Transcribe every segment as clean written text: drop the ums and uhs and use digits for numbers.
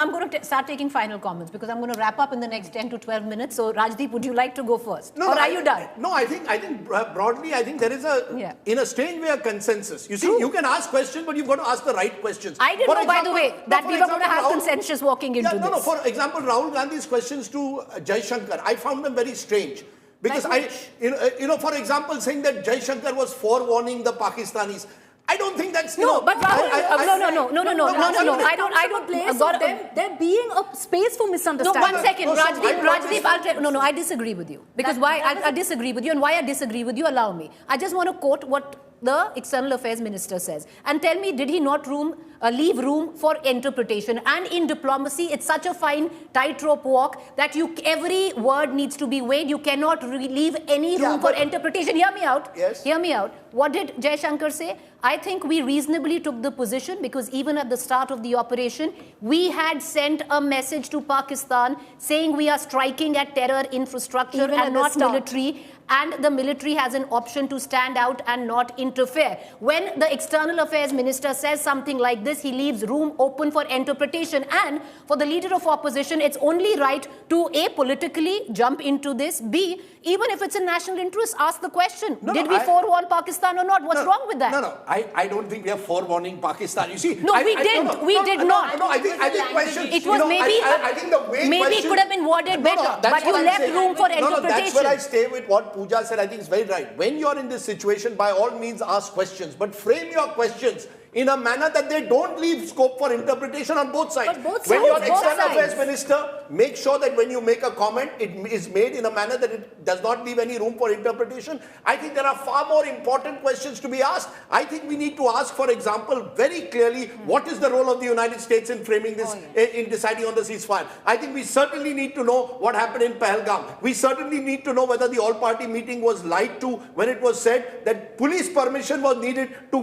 I'm going to start taking final comments because I'm going to wrap up in the next 10 to 12 minutes. So, Rajdeep, would you like to go first? Or are you done? No, I think broadly, I think there is in a strange way, a consensus. You see, you can ask questions, but you've got to ask the right questions. I didn't know, by the way, that we were going to have consensus walking into this. No, for example, Rahul Gandhi's questions to Jaishankar, I found them very strange. Because for example, saying that Jaishankar was forewarning the Pakistanis. I don't think that's no. But Rahul, no. I don't place of them. There being a space for misunderstanding. No, 1 second, Rajdeep. I disagree with you because I disagree with you, and why I disagree with you. Allow me. I just want to quote what the External Affairs Minister says, and tell me, did he not leave room for interpretation? And in diplomacy, it's such a fine tightrope walk that every word needs to be weighed. You cannot leave any room for interpretation. Hear me out. Yes. Hear me out. What did Jaishankar say? I think we reasonably took the position because even at the start of the operation, we had sent a message to Pakistan saying we are striking at terror infrastructure and not military. And the military has an option to stand out and not interfere. When the External Affairs Minister says something like this, he leaves room open for interpretation. And for the leader of opposition, it's only right to A, politically jump into this, B, even if it's in national interest, ask the question, did we forewarn Pakistan or not? What's wrong with that? No, I don't think we are forewarning Pakistan. You see, no, we didn't. We did not. No, I think questions. It was I think the way maybe it could have been worded better, but you left room for interpretation. That's where I stay with what Pooja said. I think it's very right. When you're in this situation, by all means ask questions, but frame your questions in a manner that they don't leave scope for interpretation on both sides. When you're External Affairs Minister, make sure that when you make a comment, it is made in a manner that it does not leave any room for interpretation. I think there are far more important questions to be asked. I think we need to ask, for example, very clearly, what is the role of the United States in framing this, in deciding on the ceasefire? I think we certainly need to know what happened in Pahalgam. We certainly need to know whether the all-party meeting was lied to when it was said that police permission was needed to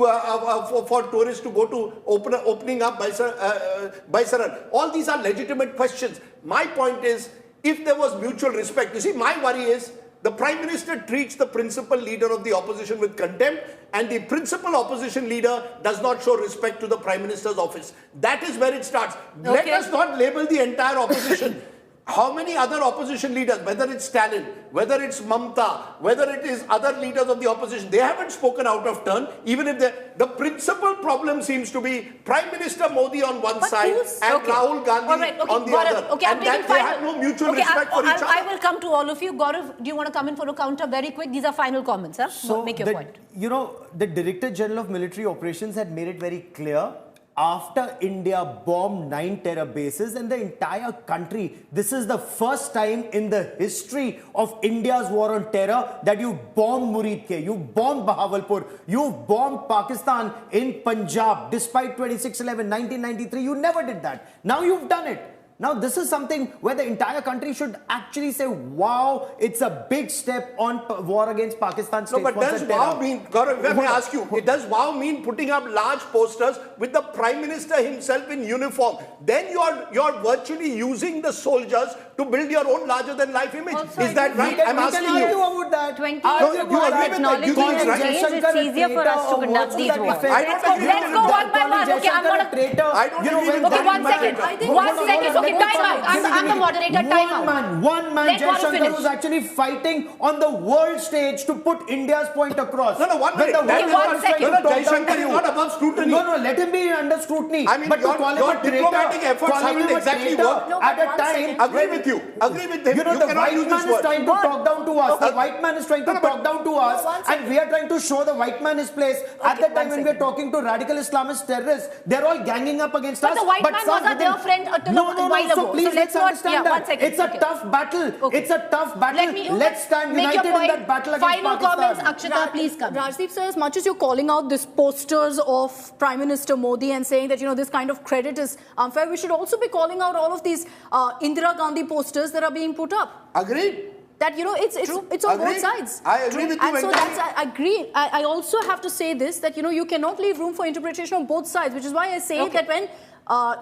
for tourists to go to opening up Baisaran. All these are legitimate questions. My point is, if there was mutual respect, you see, my worry is the Prime Minister treats the principal leader of the opposition with contempt, and the principal opposition leader does not show respect to the Prime Minister's office. That is where it starts. Let us not label the entire opposition. How many other opposition leaders, whether it's Stalin, whether it's Mamta, whether it is other leaders of the opposition, they haven't spoken out of turn, even if the principal problem seems to be Prime Minister Modi on one side and Rahul Gandhi on the other. And that they have no mutual respect for each other. I will come to all of you. Gaurav, do you want to come in for a counter very quick? These are final comments. Huh? So make your point. You know, the Director General of Military Operations had made it very clear after India bombed 9 terror bases and the entire country, this is the first time in the history of India's war on terror that you bombed Murid-ke, you bombed Bahawalpur, you bombed Pakistan in Punjab. Despite 26/11, 1993, you never did that. Now you've done it. Now, this is something where the entire country should actually say, wow, it's a big step on war against Pakistan. No, but does wow mean, Gaurav, let me ask you, does wow mean putting up large posters with the Prime Minister himself in uniform? Then you're virtually using the soldiers to build your own larger-than-life image. Also, is that right? I'm asking you. About that. 20 years you agree with that? You think it's right? It's easier for us to conduct these wars. Let's go one by one. Okay, I'm going to... I don't agree with that. 1 second. 1 second. Okay, time out. I'm the moderator. Time out. One man, Jaishankar was actually fighting on the world stage to put India's point across. No, 1 minute. One second. Jaishankar is not above scrutiny. No, let him be under scrutiny. I mean, but your diplomatic efforts haven't exactly worked. At a time... Agree with you. Agree with him. You know, the white man is trying to talk down to us. The white man is trying to talk down to us. And we are trying to show the white man his place. At the time when we are talking to radical Islamist terrorists, they're all ganging up against us. But the white man was our dear friend a while ago. So please let's understand that. It's a tough battle. It's a tough battle. Let's stand united in that battle against Pakistan. Final comments, Akshata, please come. Rajdeep sir, as much as you're calling out these posters of Prime Minister Modi and saying that, you know, this kind of credit is unfair, we should also be calling out all of these Indira Gandhi posters that are being put up. Agreed. That, you know, it's on both sides. I agree with you. And so I agree. I also have to say this, that, you know, you cannot leave room for interpretation on both sides, which is why I say that when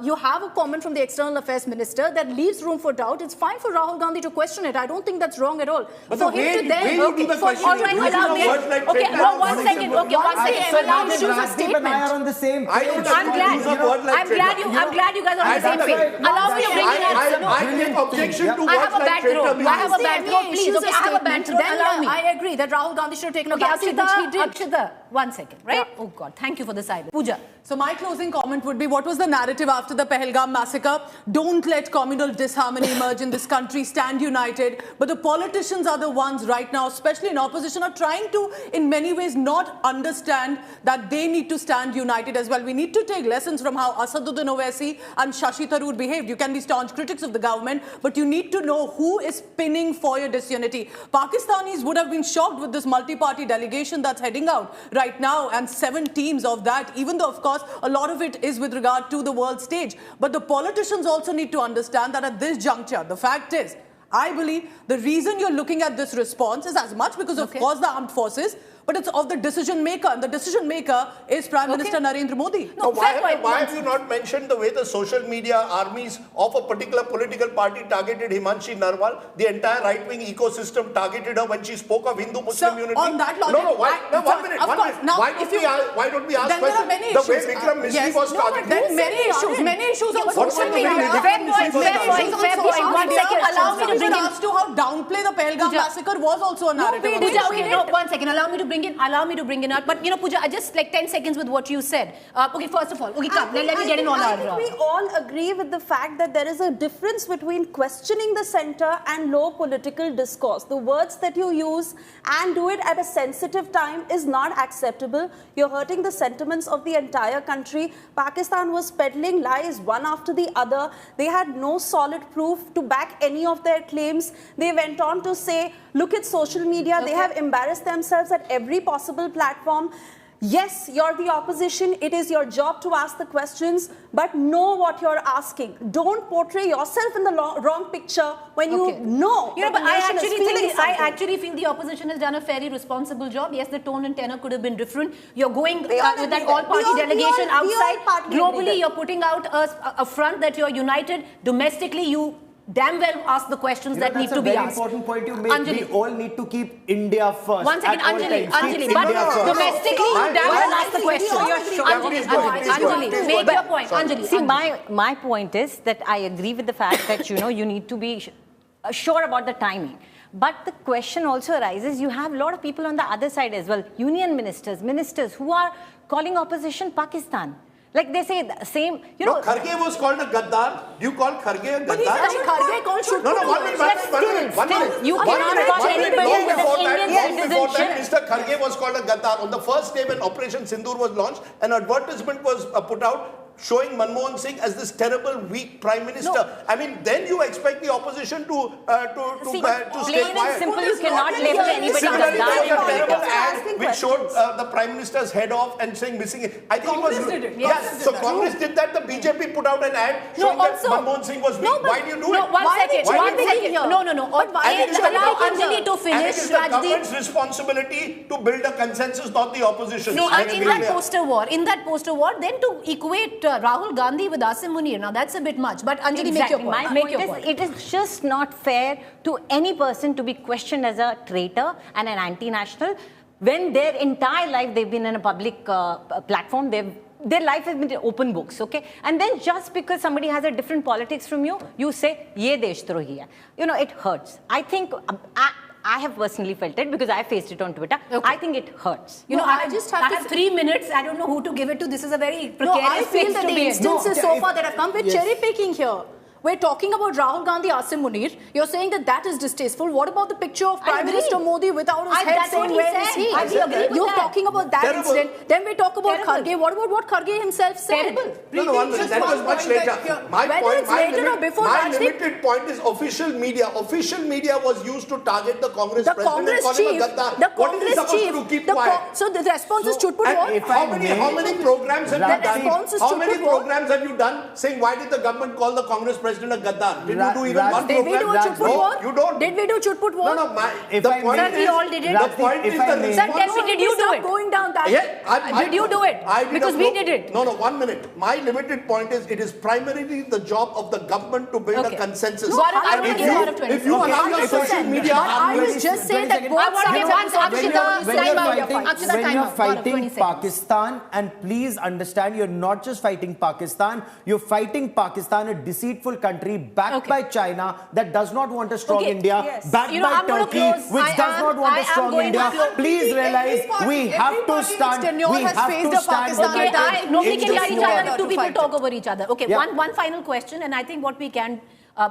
you have a comment from the External Affairs Minister that leaves room for doubt. It's fine for Rahul Gandhi to question it. I don't think that's wrong at all. But for the him way, to then... way you do the question, all right, allow me. Okay, no, one second. Okay, one second. Allow me to use a Rajdeep and I are on the same page. I don't I'm glad you guys are on the same page. Allow me to bring in I take objection to I have words a like bad throat. traitor. I have a bad throat, please. Okay, I have a bad throat. Then Allow me. I agree that Rahul Gandhi should have taken a Okay, back seat, which he did. Akshita, 1 second, right? Yeah. Oh God, thank you for the silence. Pooja. So my closing comment would be, what was the narrative after the Pahalgam massacre? Don't let communal disharmony emerge in this country. Stand united. But the politicians are the ones right now, especially in opposition, are trying to, in many ways, not understand that they need to stand united as well. We need to take lessons from how Asaduddin Owaisi and Shashi Tharoor behaved. You can be staunch critics of the government, but you need to know who is pinning for your disunity. Pakistanis would have been shocked with this multi-party delegation that's heading out right now, and 7 teams of that, even though, of course, a lot of it is with regard to the world stage. But the politicians also need to understand that at this juncture, the fact is, I believe the reason you're looking at this response is as much because, of course, the armed forces, but it's of the decision maker. And the decision maker is Prime Minister Narendra Modi. No, why have you not mentioned the way the social media armies of a particular political party targeted Himanshi Narwal? The entire right-wing ecosystem targeted her when she spoke of Hindu-Muslim unity. On that logic, one minute. Now, Why don't we ask then there are many questions? The way issues. Vikram Misri was targeted. Then many issues on What social was the way media. Vikram Misri was targeted? Fair point. 1 second. Allow me to bring in. As to how downplay the Pahalgam massacre was also a narrative. Pooja, okay, no, 1 second. Allow me to bring in out. But, you know, Pooja, just like 10 seconds with what you said. Okay, first of all, okay, come, let me get in on I think we all agree with the fact that there is a difference between questioning the center and low political discourse. The words that you use and do it at a sensitive time is not acceptable. You're hurting the sentiments of the entire country. Pakistan was peddling lies one after the other. They had no solid proof to back any of their claims. They went on to say, look at social media. They have embarrassed themselves at every possible platform. Yes, you're the opposition. It is your job to ask the questions, but know what you're asking. Don't portray yourself in the wrong picture when you know. You know, but I actually feel the opposition has done a fairly responsible job. Yes, the tone and tenor could have been different. You're going with that all-party delegation outside. Globally, you're putting out a front that you're united. Domestically, you damn well ask the questions that need to be asked. That's a very important point you make. Anjali. We all need to keep India first. 1 second, Anjali. But domestically, you damn well ask the question. Anjali, make your point. Anjali. See, my point is that I agree with the fact that, you know, you need to be sure about the timing. But the question also arises, you have a lot of people on the other side as well, union ministers who are calling opposition Pakistan. Like they say the same, you know. No, Kharge was called a Gaddar. Do you call Kharge a Gaddar? But Kharge called No, 1 minute. You cannot call anybody with an Indian Before that, citizenship. Mr. Kharge was called a Gaddar. On the first day when Operation Sindoor was launched, an advertisement was put out showing Manmohan Singh as this terrible, weak Prime Minister. No. I mean, then you expect the opposition to stay quiet. Plain and simple, you cannot label anybody Similarly, there was a Gaddar. terrible ad which showed the Prime Minister's head off and saying missing it. I think Congress it was... did it. Yes, so Congress did that. The BJP put out an ad showing that Manmohan Singh was weak. Why do you do it? No, 1 second. Why 1 do you do it? second. No. Allow Anjali to And it finish, is the government's Rajdeep. responsibility to build a consensus, not the opposition. No, I and in agree that there. poster war, then to equate Rahul Gandhi with Asim Munir, now that's a bit much. But Anjali, make your point. My point is, it is just not fair to any person to be questioned as a traitor and an anti-national when their entire life they've been in a public platform. Their life has been open books, okay? And then just because somebody has a different politics from you, you say, ye deshtrohi hai. You know, it hurts. I think... I have personally felt it because I faced it on Twitter. Okay. I think it hurts. You know, I have 3 minutes. I don't know who to give it to. This is a very precarious I feel that the instances so far that have come with cherry picking here. We're talking about Rahul Gandhi, Asim Munir. You're saying that is distasteful. What about the picture of Prime Minister Modi without his head saying where is he? You're talking about that incident. Then we talk about Kharge. What about what Kharge himself said? No, 1 minute. That was much later. My limited point is official media. Official media was used to target the Congress president and call him a Gaddar. What is he supposed to do? Keep quiet. So the response is Chutput war. How many programs have you done? How many programs have you done saying why did the government call the Congress president president a Gaddar? Did you do even Raj, one Did we do a program? chut put No, war? you don't. Did we do chut put war? No, If the I point may- Sir, we is, all did it. the point If is I the may- Sir, response. tell me, did you do Stop it? going down that. Yeah, Did you do it? I did Because a we pro- did it. No, 1 minute. My limited point is it is primarily the job of the government to build Okay. a consensus. Gaurav, I And want to if give you- Gaurav 20 If you seconds. allow your 100%. social media... But I was just saying that both I want to give one sides Akshita when time you're out. fighting, Akshita, when time you're out. Gaurav, 20 fighting seconds. Pakistan, and please understand, you're not just fighting Pakistan, you're fighting Pakistan, a deceitful country backed Okay. by China that does not want a strong Okay. India, Yes. backed You know, by I'm gonna Turkey, close. which does not want I a am strong going to India. close. Please realize we have to every stand. party in its We tenure has have faced to a stand Pakistan Okay, united nobody in can hear this each war. other. Two To people fight talk it. over each other. Okay, Yeah. one final question, and I think what we can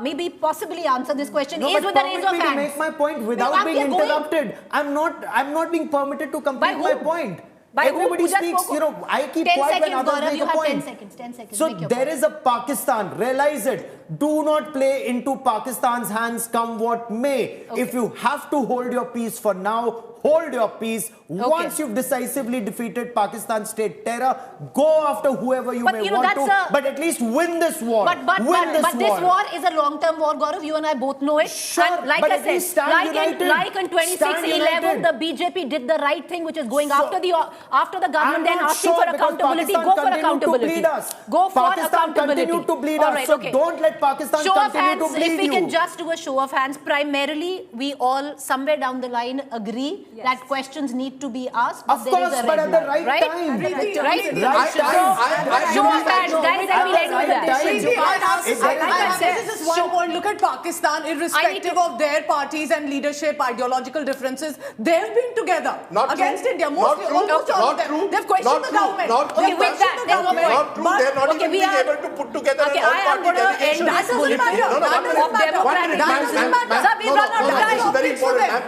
maybe possibly answer this question No, is but with the raise permit of me to hands. make my point without I'm being here going. interrupted. I'm not being permitted to complete By my whom? point. By whom? Everybody Who just speaks, spoke? you know, I keep 10 quiet seconds, when others Gaurav, make you a have point. 10 seconds. 10 seconds. So Make your there point. is a Pakistan. Realize it. Do not play into Pakistan's hands, come what may. Okay. If you have to hold your peace for now, hold your peace. Once you've decisively defeated Pakistan's state terror, go after whoever you But, may you know, want that's to, a- but at least win this war. But this war is a long-term war, Gaurav. You and I both know it. Sure, And like but I at least said, stand united. like in Stand 2611, united. the BJP did the right thing, which is going So- after the government, I'm then not asking sure for because accountability. Pakistan Go for continued to accountability. bleed us. Go for Pakistan accountability. continued to bleed All us. right, So okay. don't let Pakistan Show of continue hands, to bleed if we you. can just do a show of hands, primarily we all somewhere down the line agree that questions need to be asked. Of there is course, a but red at the line, right right? time. Right? Right So, I- show of hands, guys, and we'll end with that. This is just one point. Look at Pakistan, irrespective of their parties and leadership, ideological differences, they've been together Not against true. India. Not Mostly, true. almost all Not of them. true. They've questioned Not the true. government. Not true. Okay, with that, Questioned the there's no government. Not true. But- They're not okay, even we being are- able to put together Okay, an I am all-party going to delegation. end That doesn't matter. No, no, That one doesn't minute. matter. One minute, That ma'am, doesn't ma'am, matter. ma'am. Sir, we've run out of This is time. very important, Fix ma'am.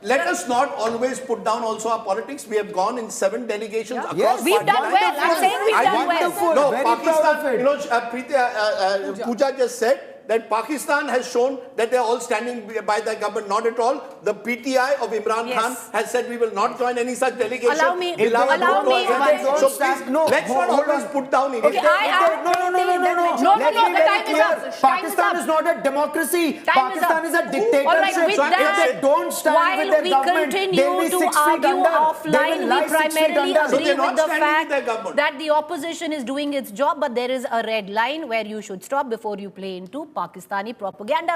Let us not always put down also our politics. We have gone in 7 delegations across Yes, we've party done lines. well. I'm saying we've done well. Wonderful. No, Very proud Pakistan, of it. you know, Pooja just said that Pakistan has shown that they are all standing by the government. Not at all. The PTI of Imran Yes. Khan has said we will not join any such delegation. Allow me- We'll have a allow vote me- to if everything. they don't So stand- please, no, let's not hold always on. put down Okay, India. No, no, No, time let me is very up. clear. Time is Pakistan up. is not a democracy. Time is Pakistan up. is a dictatorship. All right, with If that, they don't stand while with their we government, continue they'll be to 6 feet argue under. They offline, will we lie 6 feet primarily under. So agree they're with not the standing with fact their government. that the opposition is doing its job, but there is a red line where you should stop before you play into Pakistani propaganda.